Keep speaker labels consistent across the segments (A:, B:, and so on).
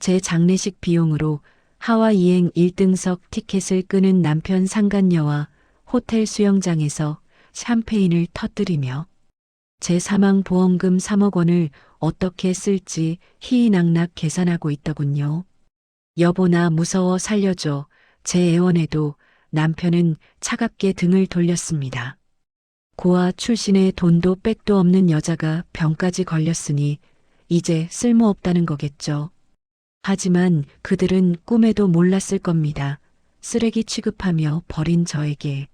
A: 제 장례식 비용으로 하와이행 1등석 티켓을 끄는 남편 상간녀와 호텔 수영장에서 샴페인을 터뜨리며 제 사망보험금 3억 원을 어떻게 쓸지 희희낙낙 계산하고 있더군요. 여보 나 무서워 살려줘. 제 애원에도 남편은 차갑게 등을 돌렸습니다. 고아 출신의 돈도 백도 없는 여자가 병까지 걸렸으니 이제 쓸모없다는 거겠죠. 하지만 그들은 꿈에도 몰랐을 겁니다. 쓰레기 취급하며 버린 저에게.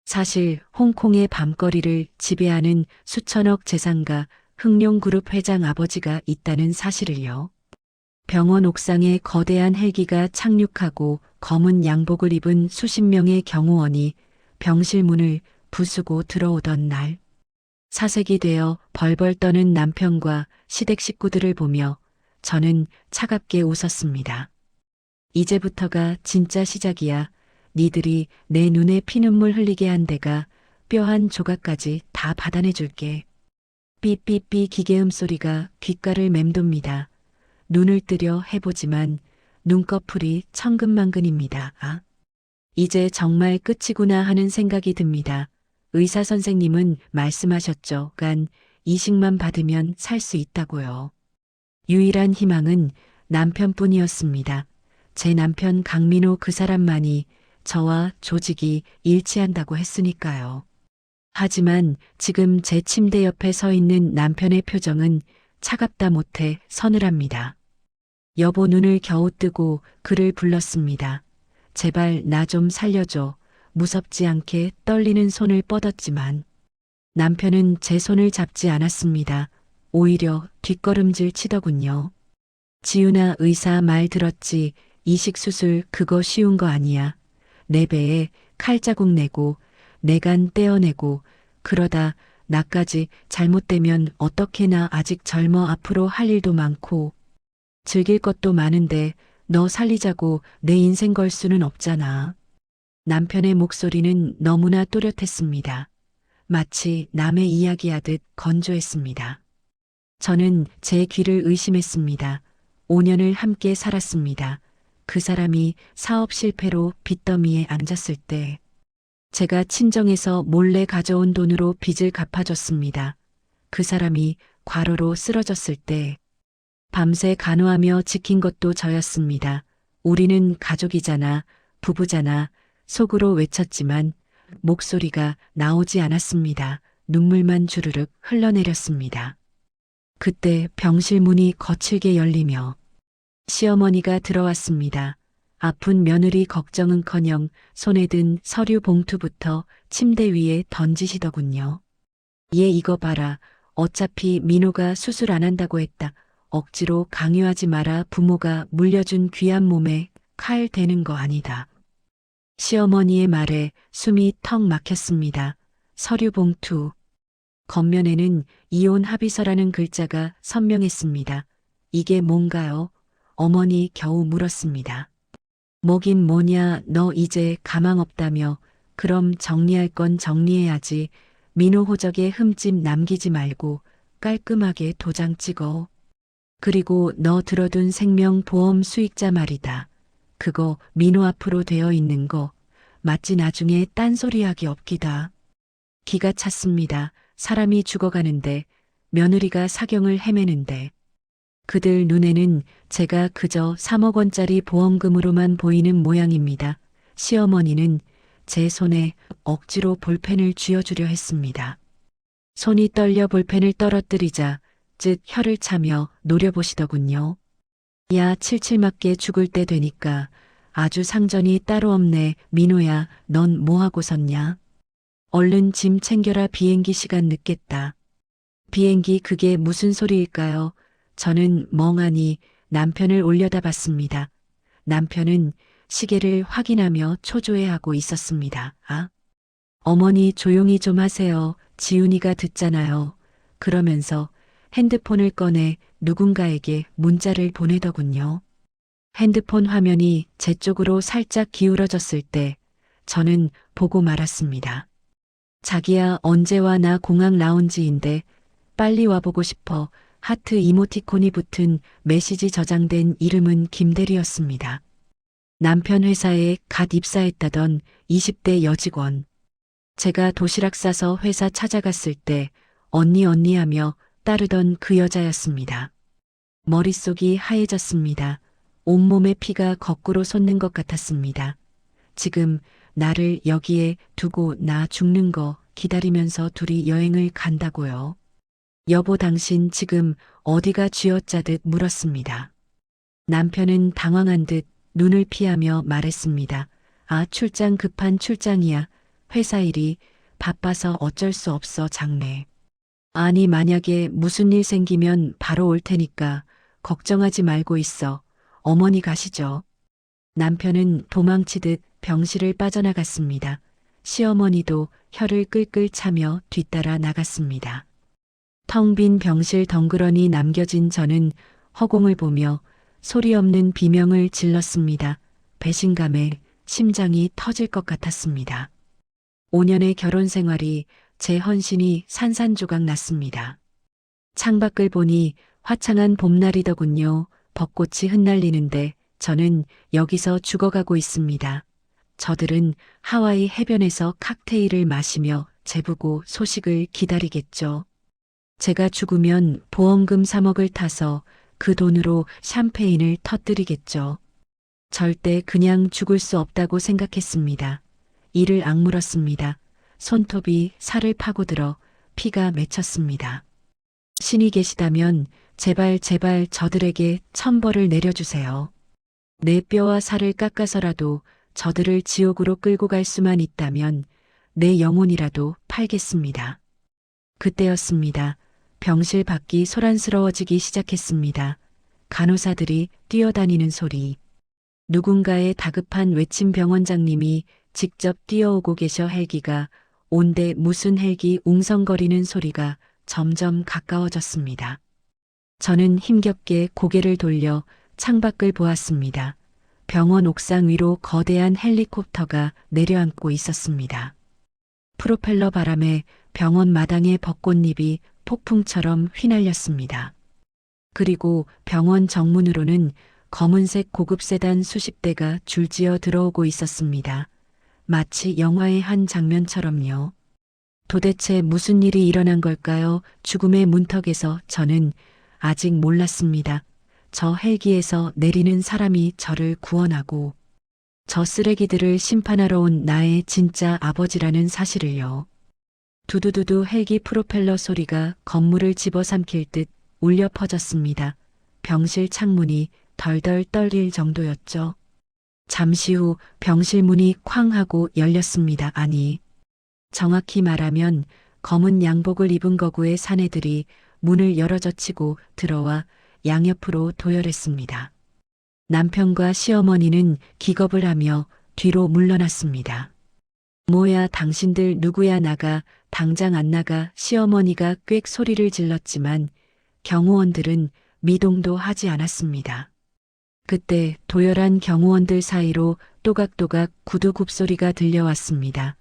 A: 사실 홍콩의 밤거리를 지배하는 수천억 재산가 흥룡그룹 회장 아버지가 있다는 사실을요. 병원 옥상에 거대한 헬기가 착륙하고 검은 양복을 입은 수십 명의 경호원이 병실 문을 부수고 들어오던 날. 사색이 되어 벌벌 떠는 남편과 시댁 식구들을 보며 저는 차갑게 웃었습니다. 이제부터가 진짜 시작이야. 니들이 내 눈에 피눈물 흘리게 한 데가 뼈 한 조각까지 다 받아내줄게. 삐삐삐 기계음 소리가 귓가를 맴돕니다. 눈을 뜨려 해보지만 눈꺼풀이 천근만근입니다. 아, 이제 정말 끝이구나 하는 생각이 듭니다. 의사 선생님은 말씀하셨죠. 간 이식만 받으면 살 수 있다고요. 유일한 희망은 남편뿐이었습니다. 제 남편 강민호 그 사람만이 저와 조직이 일치한다고 했으니까요. 하지만 지금 제 침대 옆에 서 있는 남편의 표정은 차갑다 못해 서늘합니다. 여보 눈을 겨우 뜨고 그를 불렀습니다. 제발 나 좀 살려줘. 무섭지 않게 떨리는 손을 뻗었지만 남편은 제 손을 잡지 않았습니다. 오히려 뒷걸음질 치더군요. 지훈아 의사 말 들었지. 이식수술 그거 쉬운 거 아니야. 내 배에 칼자국 내고 내간 떼어내고 그러다 나까지 잘못되면 어떻게 나 아직 젊어 앞으로 할 일도 많고 즐길 것도 많은데 너 살리자고 내 인생 걸 수는 없잖아. 남편의 목소리는 너무나 또렷했습니다. 마치 남의 이야기하듯 건조했습니다. 저는 제 귀를 의심했습니다. 5년을 함께 살았습니다. 그 사람이 사업 실패로 빚더미에 앉았을 때 제가 친정에서 몰래 가져온 돈으로 빚을 갚아줬습니다. 그 사람이 과로로 쓰러졌을 때 밤새 간호하며 지킨 것도 저였습니다. 우리는 가족이잖아, 부부잖아, 속으로 외쳤지만 목소리가 나오지 않았습니다. 눈물만 주르륵 흘러내렸습니다. 그때 병실 문이 거칠게 열리며 시어머니가 들어왔습니다. 아픈 며느리 걱정은커녕 손에 든 서류 봉투부터 침대 위에 던지시더군요. 얘 이거 봐라. 어차피 민호가 수술 안 한다고 했다. 억지로 강요하지 마라. 부모가 물려준 귀한 몸에 칼 대는 거 아니다. 시어머니의 말에 숨이 턱 막혔습니다. 서류 봉투. 겉면에는 이혼 합의서라는 글자가 선명했습니다. 이게 뭔가요? 어머니 겨우 물었습니다. 뭐긴 뭐냐 너 이제 가망 없다며. 그럼 정리할 건 정리해야지. 민호 호적에 흠집 남기지 말고 깔끔하게 도장 찍어. 그리고 너 들어둔 생명보험 수익자 말이다. 그거 민호 앞으로 되어 있는 거 마치 나중에 딴소리하기 없기다. 기가 찼습니다. 사람이 죽어가는데 며느리가 사경을 헤매는데 그들 눈에는 제가 그저 3억 원짜리 보험금으로만 보이는 모양입니다. 시어머니는 제 손에 억지로 볼펜을 쥐어주려 했습니다. 손이 떨려 볼펜을 떨어뜨리자 즉 혀를 차며 노려보시더군요. 야 칠칠 맞게 죽을 때 되니까 아주 상전이 따로 없네. 민호야 넌 뭐하고 섰냐? 얼른 짐 챙겨라. 비행기 시간 늦겠다. 비행기 그게 무슨 소리일까요? 저는 멍하니 남편을 올려다봤습니다. 남편은 시계를 확인하며 초조해하고 있었습니다. 아, 어머니 조용히 좀 하세요. 지훈이가 듣잖아요. 그러면서 핸드폰을 꺼내 누군가에게 문자를 보내더군요. 핸드폰 화면이 제 쪽으로 살짝 기울어졌을 때 저는 보고 말았습니다. 자기야 언제 와? 나 공항 라운지인데 빨리 와보고 싶어. 하트 이모티콘이 붙은 메시지 저장된 이름은 김대리였습니다. 남편 회사에 갓 입사했다던 20대 여직원. 제가 도시락 싸서 회사 찾아갔을 때 언니 언니 하며 따르던 그 여자였습니다. 머릿속이 하얘졌습니다. 온몸에 피가 거꾸로 솟는 것 같았습니다. 지금 나를 여기에 두고 나 죽는 거 기다리면서 둘이 여행을 간다고요. 여보 당신 지금 어디가 쥐어짜듯 물었습니다. 남편은 당황한 듯 눈을 피하며 말했습니다. 아, 출장 급한 출장이야. 회사 일이 바빠서 어쩔 수 없어 장래. 아니 만약에 무슨 일 생기면 바로 올 테니까 걱정하지 말고 있어. 어머니 가시죠. 남편은 도망치듯 병실을 빠져나갔습니다. 시어머니도 혀를 끌끌 차며 뒤따라 나갔습니다. 텅 빈 병실 덩그러니 남겨진 저는 허공을 보며 소리 없는 비명을 질렀습니다. 배신감에 심장이 터질 것 같았습니다. 5년의 결혼 생활이 제 헌신이 산산조각 났습니다. 창밖을 보니 화창한 봄날이더군요. 벚꽃이 흩날리는데 저는 여기서 죽어가고 있습니다. 저들은 하와이 해변에서 칵테일을 마시며 재보고 소식을 기다리겠죠. 제가 죽으면 보험금 3억을 타서 그 돈으로 샴페인을 터뜨리겠죠. 절대 그냥 죽을 수 없다고 생각했습니다. 이를 악물었습니다. 손톱이 살을 파고들어 피가 맺혔습니다. 신이 계시다면 제발 제발 저들에게 천벌을 내려주세요. 내 뼈와 살을 깎아서라도 저들을 지옥으로 끌고 갈 수만 있다면 내 영혼이라도 팔겠습니다. 그때였습니다. 병실 밖이 소란스러워지기 시작했습니다. 간호사들이 뛰어다니는 소리. 누군가의 다급한 외침 병원장님이 직접 뛰어오고 계셔 헬기가 온데 무슨 헬기 웅성거리는 소리가 점점 가까워졌습니다. 저는 힘겹게 고개를 돌려 창밖을 보았습니다. 병원 옥상 위로 거대한 헬리콥터가 내려앉고 있었습니다. 프로펠러 바람에 병원 마당의 벚꽃잎이 폭풍처럼 휘날렸습니다. 그리고 병원 정문으로는 검은색 고급 세단 수십 대가 줄지어 들어오고 있었습니다. 마치 영화의 한 장면처럼요. 도대체 무슨 일이 일어난 걸까요? 죽음의 문턱에서 저는 아직 몰랐습니다. 저 헬기에서 내리는 사람이 저를 구원하고 저 쓰레기들을 심판하러 온 나의 진짜 아버지라는 사실을요. 두두두두 헬기 프로펠러 소리가 건물을 집어삼킬 듯 울려 퍼졌습니다. 병실 창문이 덜덜 떨릴 정도였죠. 잠시 후 병실 문이 쾅 하고 열렸습니다. 아니, 정확히 말하면 검은 양복을 입은 거구의 사내들이 문을 열어젖히고 들어와 양옆으로 도열했습니다. 남편과 시어머니는 기겁을 하며 뒤로 물러났습니다. 뭐야 당신들 누구야 나가 당장 안 나가 시어머니가 꽥 소리를 질렀지만 경호원들은 미동도 하지 않았습니다. 그때 도열한 경호원들 사이로 또각또각 구두 굽소리가 들려왔습니다.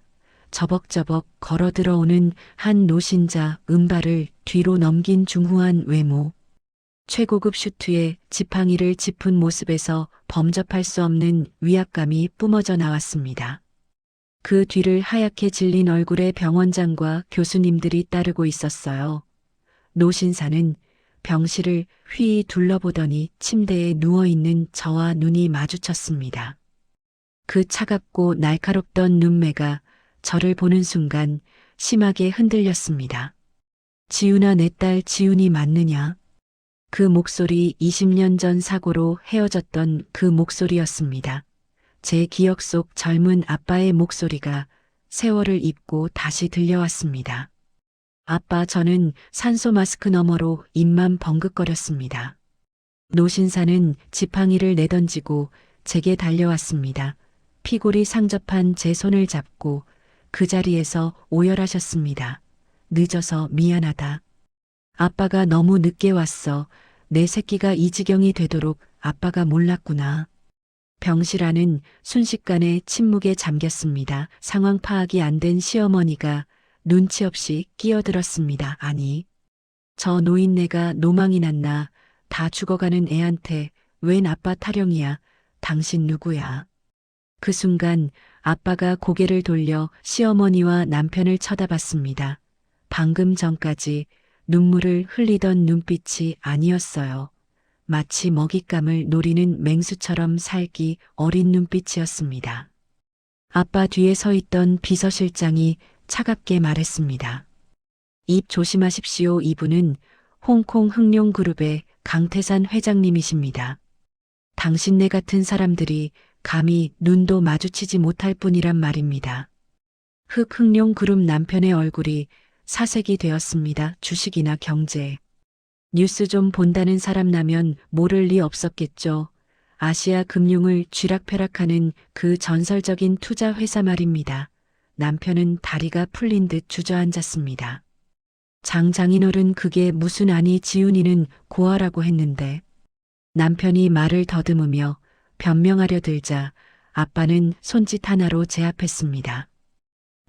A: 저벅저벅 걸어 들어오는 한 노신자 은발을 뒤로 넘긴 중후한 외모. 최고급 슈트에 지팡이를 짚은 모습에서 범접할 수 없는 위압감이 뿜어져 나왔습니다. 그 뒤를 하얗게 질린 얼굴의 병원장과 교수님들이 따르고 있었어요. 노신사는 병실을 휘이 둘러보더니 침대에 누워있는 저와 눈이 마주쳤습니다. 그 차갑고 날카롭던 눈매가 저를 보는 순간 심하게 흔들렸습니다. 지훈아 내 딸 지훈이 맞느냐? 그 목소리 20년 전 사고로 헤어졌던 그 목소리였습니다. 제 기억 속 젊은 아빠의 목소리가 세월을 입고 다시 들려왔습니다. 아빠 저는 산소 마스크 너머로 입만 벙긋거렸습니다. 노신사는 지팡이를 내던지고 제게 달려왔습니다. 피골이 상접한 제 손을 잡고 그 자리에서 오열하셨습니다. 늦어서 미안하다. 아빠가 너무 늦게 왔어. 내 새끼가 이 지경이 되도록 아빠가 몰랐구나. 병실 안은 순식간에 침묵에 잠겼습니다. 상황 파악이 안 된 시어머니가 눈치 없이 끼어들었습니다. 아니, 저 노인네가 노망이 났나? 다 죽어가는 애한테 웬 아빠 타령이야? 당신 누구야? 그 순간 아빠가 고개를 돌려 시어머니와 남편을 쳐다봤습니다. 방금 전까지 눈물을 흘리던 눈빛이 아니었어요. 마치 먹잇감을 노리는 맹수처럼 살기 어린 눈빛이었습니다. 아빠 뒤에 서 있던 비서실장이 차갑게 말했습니다. 입 조심하십시오. 이분은 홍콩 흑룡그룹의 강태산 회장님이십니다. 당신네 같은 사람들이 감히 눈도 마주치지 못할 뿐이란 말입니다. 흑룡그룹 남편의 얼굴이 사색이 되었습니다. 주식이나 경제. 뉴스 좀 본다는 사람 나면 모를 리 없었겠죠. 아시아 금융을 쥐락펴락하는 그 전설적인 투자 회사 말입니다. 남편은 다리가 풀린 듯 주저앉았습니다. 장인어른 그게 무슨 아니 지훈이는 고아라고 했는데 남편이 말을 더듬으며 변명하려 들자 아빠는 손짓 하나로 제압했습니다.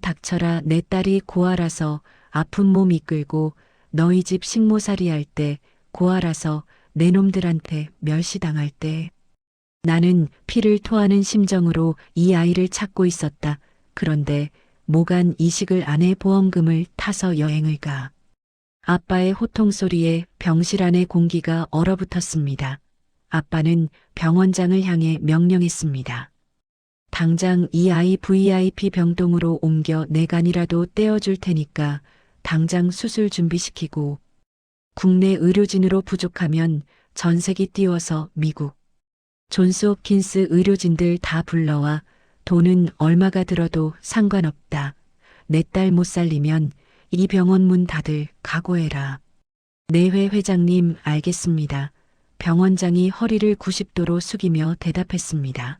A: 닥쳐라 내 딸이 고아라서 아픈 몸 이끌고 너희 집 식모살이 할 때 고아라서 내 놈들한테 멸시당할 때 나는 피를 토하는 심정으로 이 아이를 찾고 있었다. 그런데 모간 이식을 안 해 보험금을 타서 여행을 가. 아빠의 호통소리에 병실 안의 공기가 얼어붙었습니다. 아빠는 병원장을 향해 명령했습니다. 당장 이 아이 VIP 병동으로 옮겨 내 간이라도 떼어줄 테니까 당장 수술 준비시키고 국내 의료진으로 부족하면 전세기 띄워서 미국 존스홉킨스 의료진들 다 불러와 돈은 얼마가 들어도 상관없다. 내 딸 못 살리면 이 병원 문 닫을 각오해라. 내회 회장님 알겠습니다. 병원장이 허리를 90도로 숙이며 대답했습니다.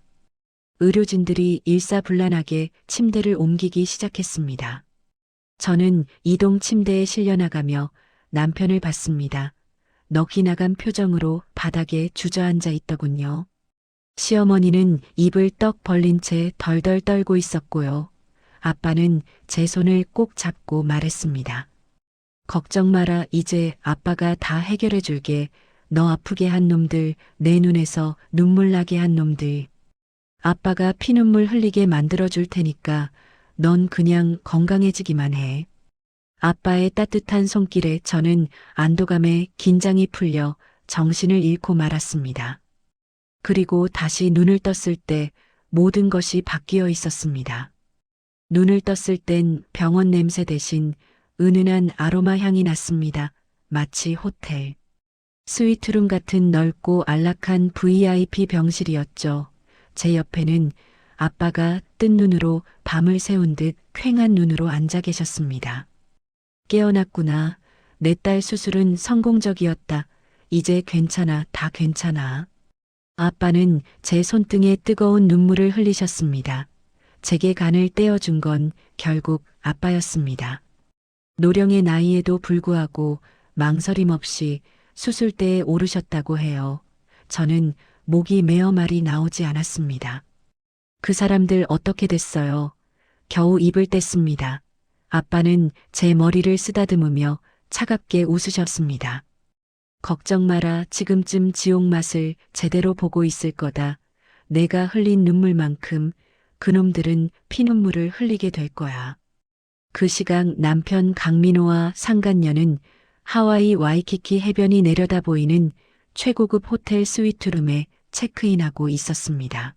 A: 의료진들이 일사불란하게 침대를 옮기기 시작했습니다. 저는 이동 침대에 실려나가며 남편을 봤습니다. 넋이 나간 표정으로 바닥에 주저앉아 있더군요. 시어머니는 입을 떡 벌린 채 덜덜 떨고 있었고요. 아빠는 제 손을 꼭 잡고 말했습니다. 걱정 마라. 이제 아빠가 다 해결해 줄게. 너 아프게 한 놈들, 내 눈에서 눈물 나게 한 놈들. 아빠가 피눈물 흘리게 만들어 줄 테니까 넌 그냥 건강해지기만 해. 아빠의 따뜻한 손길에 저는 안도감에 긴장이 풀려 정신을 잃고 말았습니다. 그리고 다시 눈을 떴을 때 모든 것이 바뀌어 있었습니다. 눈을 떴을 땐 병원 냄새 대신 은은한 아로마 향이 났습니다. 마치 호텔. 스위트룸 같은 넓고 안락한 VIP 병실이었죠. 제 옆에는 아빠가 뜬 눈으로 밤을 새운 듯 퀭한 눈으로 앉아 계셨습니다. 깨어났구나. 내 딸 수술은 성공적이었다. 이제 괜찮아. 다 괜찮아. 아빠는 제 손등에 뜨거운 눈물을 흘리셨습니다. 제게 간을 떼어준 건 결국 아빠였습니다. 노령의 나이에도 불구하고 망설임 없이 수술대에 오르셨다고 해요. 저는 목이 메어 말이 나오지 않았습니다. 그 사람들 어떻게 됐어요? 겨우 입을 뗐습니다. 아빠는 제 머리를 쓰다듬으며 차갑게 웃으셨습니다. 걱정 마라. 지금쯤 지옥 맛을 제대로 보고 있을 거다. 내가 흘린 눈물만큼 그놈들은 피눈물을 흘리게 될 거야. 그 시각 남편 강민호와 상간녀는 하와이 와이키키 해변이 내려다 보이는 최고급 호텔 스위트룸에 체크인하고 있었습니다.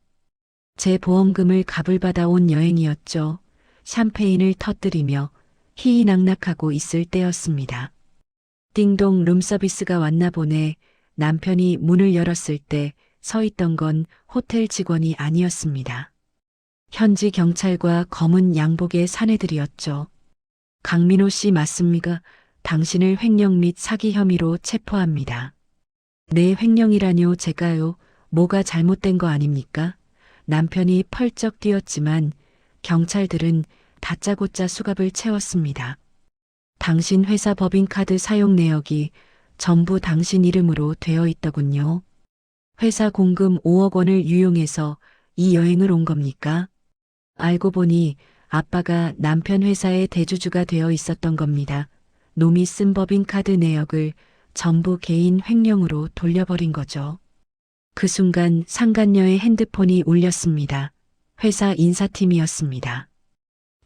A: 제 보험금을 값을 받아온 여행이었죠. 샴페인을 터뜨리며 희희낙낙하고 있을 때였습니다. 띵동 룸서비스가 왔나 보네. 남편이 문을 열었을 때 서 있던 건 호텔 직원이 아니었습니다. 현지 경찰과 검은 양복의 사내들이었죠. 강민호 씨 맞습니까? 당신을 횡령 및 사기 혐의로 체포합니다. 네, 횡령이라뇨. 제가요. 뭐가 잘못된 거 아닙니까? 남편이 펄쩍 뛰었지만 경찰들은 다짜고짜 수갑을 채웠습니다. 당신 회사 법인카드 사용 내역이 전부 당신 이름으로 되어 있더군요. 회사 공금 5억 원을 유용해서 이 여행을 온 겁니까? 알고 보니 아빠가 남편 회사의 대주주가 되어 있었던 겁니다. 놈이 쓴 법인카드 내역을 전부 개인 횡령으로 돌려버린 거죠. 그 순간 상간녀의 핸드폰이 울렸습니다. 회사 인사팀이었습니다.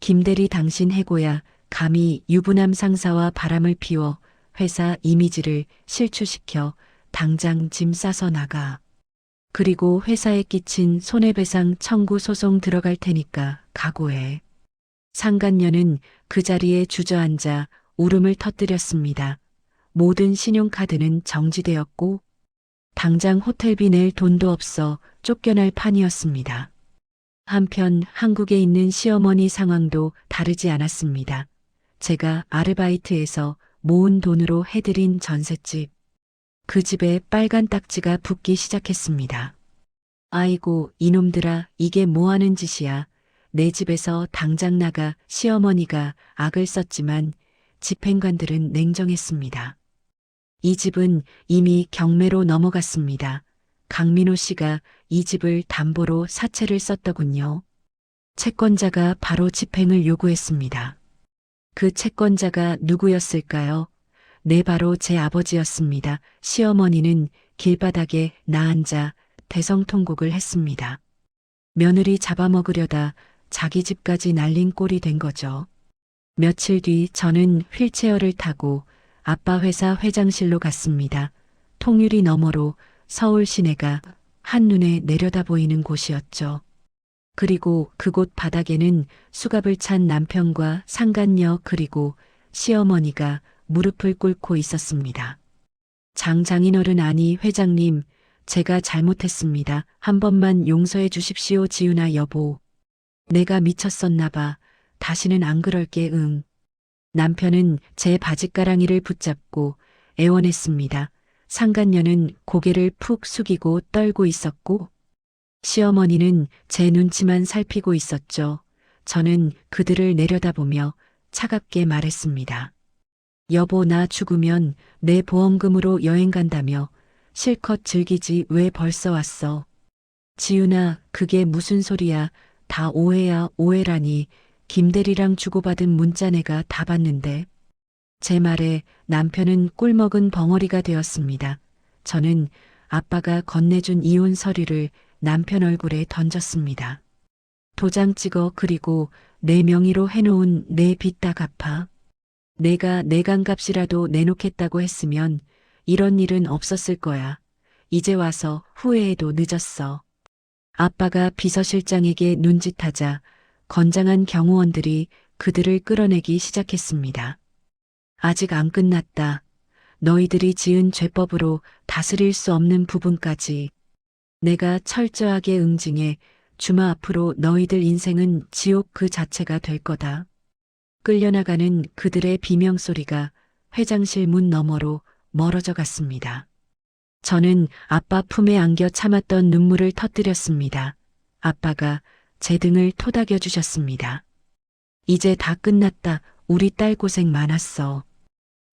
A: 김대리 당신 해고야. 감히 유부남 상사와 바람을 피워 회사 이미지를 실추시켜 당장 짐 싸서 나가. 그리고 회사에 끼친 손해배상 청구 소송 들어갈 테니까 각오해. 상간녀는 그 자리에 주저앉아 울음을 터뜨렸습니다. 모든 신용카드는 정지되었고 당장 호텔비 낼 돈도 없어 쫓겨날 판이었습니다. 한편 한국에 있는 시어머니 상황도 다르지 않았습니다. 제가 아르바이트에서 모은 돈으로 해드린 전셋집. 그 집에 빨간 딱지가 붙기 시작했습니다. 아이고 이놈들아 이게 뭐하는 짓이야. 내 집에서 당장 나가. 시어머니가 악을 썼지만 집행관들은 냉정했습니다. 이 집은 이미 경매로 넘어갔습니다. 강민호 씨가 이 집을 담보로 사채를 썼더군요. 채권자가 바로 집행을 요구했습니다. 그 채권자가 누구였을까요? 네, 바로 제 아버지였습니다. 시어머니는 길바닥에 나앉아 대성통곡을 했습니다. 며느리 잡아먹으려다 자기 집까지 날린 꼴이 된 거죠. 며칠 뒤 저는 휠체어를 타고 아빠 회사 회장실로 갔습니다. 통유리 너머로 서울 시내가 한눈에 내려다 보이는 곳이었죠. 그리고 그곳 바닥에는 수갑을 찬 남편과 상간녀 그리고 시어머니가 무릎을 꿇고 있었습니다. 장인어른 아니 회장님, 제가 잘못했습니다. 한 번만 용서해 주십시오. 지윤아 여보. 내가 미쳤었나 봐. 다시는 안 그럴게. 응. 남편은 제 바짓가랑이를 붙잡고 애원했습니다. 상간녀는 고개를 푹 숙이고 떨고 있었고 시어머니는 제 눈치만 살피고 있었죠. 저는 그들을 내려다보며 차갑게 말했습니다. 여보, 나 죽으면 내 보험금으로 여행 간다며 실컷 즐기지 왜 벌써 왔어. 지윤아, 그게 무슨 소리야. 다 오해야. 오해라니. 김대리랑 주고받은 문자 내가 다 봤는데. 제 말에 남편은 꿀먹은 벙어리가 되었습니다. 저는 아빠가 건네준 이혼 서류를 남편 얼굴에 던졌습니다. 도장 찍어. 그리고 내 명의로 해놓은 내 빚 다 갚아. 내가 내간값이라도 내놓겠다고 했으면 이런 일은 없었을 거야. 이제 와서 후회해도 늦었어. 아빠가 비서실장에게 눈짓하자 건장한 경호원들이 그들을 끌어내기 시작했습니다. 아직 안 끝났다. 너희들이 지은 죄법으로 다스릴 수 없는 부분까지 내가 철저하게 응징해 주마. 앞으로 너희들 인생은 지옥 그 자체가 될 거다. 끌려나가는 그들의 비명소리가 회장실 문 너머로 멀어져 갔습니다. 저는 아빠 품에 안겨 참았던 눈물을 터뜨렸습니다. 아빠가 제 등을 토닥여 주셨습니다. 이제 다 끝났다. 우리 딸 고생 많았어.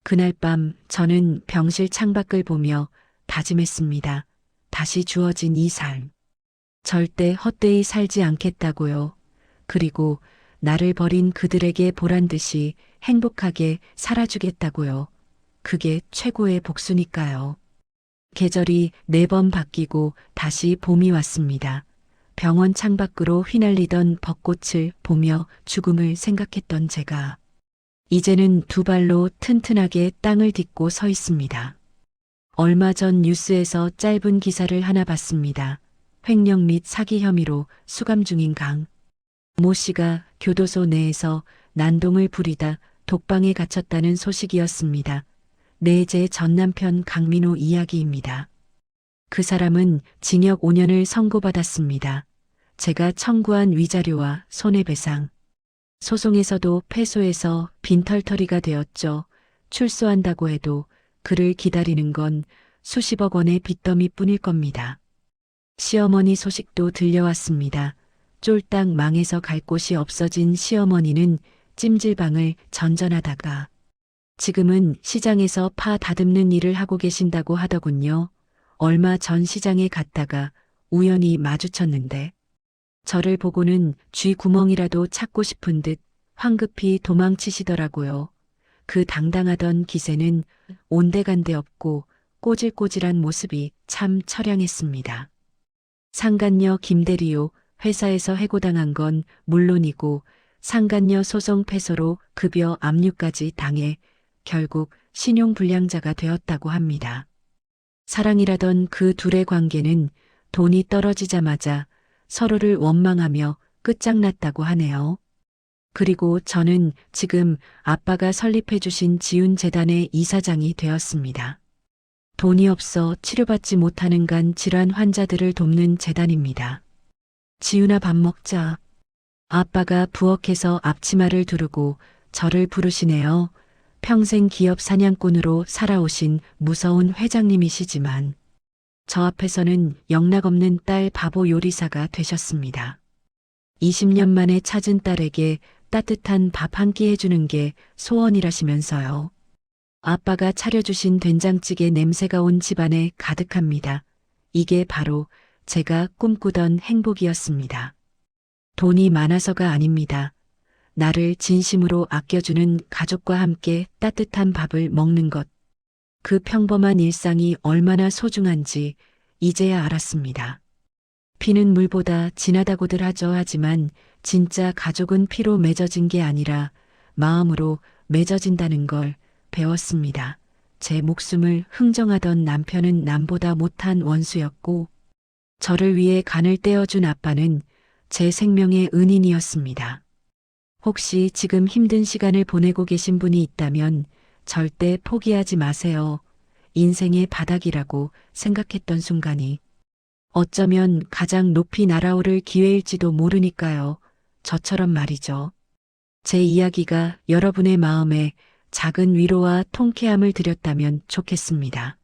A: 그날 밤 저는 병실 창밖을 보며 다짐했습니다. 다시 주어진 이 삶. 절대 헛되이 살지 않겠다고요. 그리고 나를 버린 그들에게 보란듯이 행복하게 살아주겠다고요. 그게 최고의 복수니까요. 계절이 4번 바뀌고 다시 봄이 왔습니다. 병원 창밖으로 휘날리던 벚꽃을 보며 죽음을 생각했던 제가 이제는 2발로 튼튼하게 땅을 딛고 서 있습니다. 얼마 전 뉴스에서 짧은 기사를 하나 봤습니다. 횡령 및 사기 혐의로 수감 중인 모 씨가 교도소 내에서 난동을 부리다 독방에 갇혔다는 소식이었습니다. 제 전 남편 강민호 이야기입니다. 그 사람은 징역 5년을 선고받았습니다. 제가 청구한 위자료와 손해배상 소송에서도 패소해서 빈털터리가 되었죠. 출소한다고 해도 그를 기다리는 건 수십억 원의 빚더미 뿐일 겁니다. 시어머니 소식도 들려왔습니다. 쫄딱 망해서 갈 곳이 없어진 시어머니는 찜질방을 전전하다가 지금은 시장에서 파 다듬는 일을 하고 계신다고 하더군요. 얼마 전 시장에 갔다가 우연히 마주쳤는데 저를 보고는 쥐 구멍이라도 찾고 싶은 듯 황급히 도망치시더라고요. 그 당당하던 기세는 온데간데 없고 꼬질꼬질한 모습이 참 처량했습니다. 상간녀 김대리요, 회사에서 해고당한 건 물론이고 상간녀 소송 패소로 급여 압류까지 당해 결국 신용불량자가 되었다고 합니다. 사랑이라던 그 둘의 관계는 돈이 떨어지자마자 서로를 원망하며 끝장났다고 하네요. 그리고 저는 지금 아빠가 설립해 주신 지훈재단의 이사장이 되었습니다. 돈이 없어 치료받지 못하는 간 질환 환자들을 돕는 재단입니다. 지훈아, 밥 먹자. 아빠가 부엌에서 앞치마를 두르고 저를 부르시네요. 평생 기업 사냥꾼으로 살아오신 무서운 회장님이시지만 저 앞에서는 영락없는 딸 바보 요리사가 되셨습니다. 20년 만에 찾은 딸에게 따뜻한 밥 한 끼 해주는 게 소원이라시면서요. 아빠가 차려주신 된장찌개 냄새가 온 집안에 가득합니다. 이게 바로 제가 꿈꾸던 행복이었습니다. 돈이 많아서가 아닙니다. 나를 진심으로 아껴주는 가족과 함께 따뜻한 밥을 먹는 것. 그 평범한 일상이 얼마나 소중한지 이제야 알았습니다. 피는 물보다 진하다고들 하죠. 하지만 진짜 가족은 피로 맺어진 게 아니라 마음으로 맺어진다는 걸 배웠습니다. 제 목숨을 흥정하던 남편은 남보다 못한 원수였고 저를 위해 간을 떼어준 아빠는 제 생명의 은인이었습니다. 혹시 지금 힘든 시간을 보내고 계신 분이 있다면 절대 포기하지 마세요. 인생의 바닥이라고 생각했던 순간이 어쩌면 가장 높이 날아오를 기회일지도 모르니까요. 저처럼 말이죠. 제 이야기가 여러분의 마음에 작은 위로와 통쾌함을 드렸다면 좋겠습니다.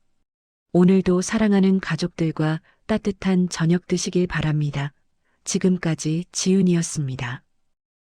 A: 오늘도 사랑하는 가족들과 따뜻한 저녁 드시길 바랍니다. 지금까지 지훈이었습니다.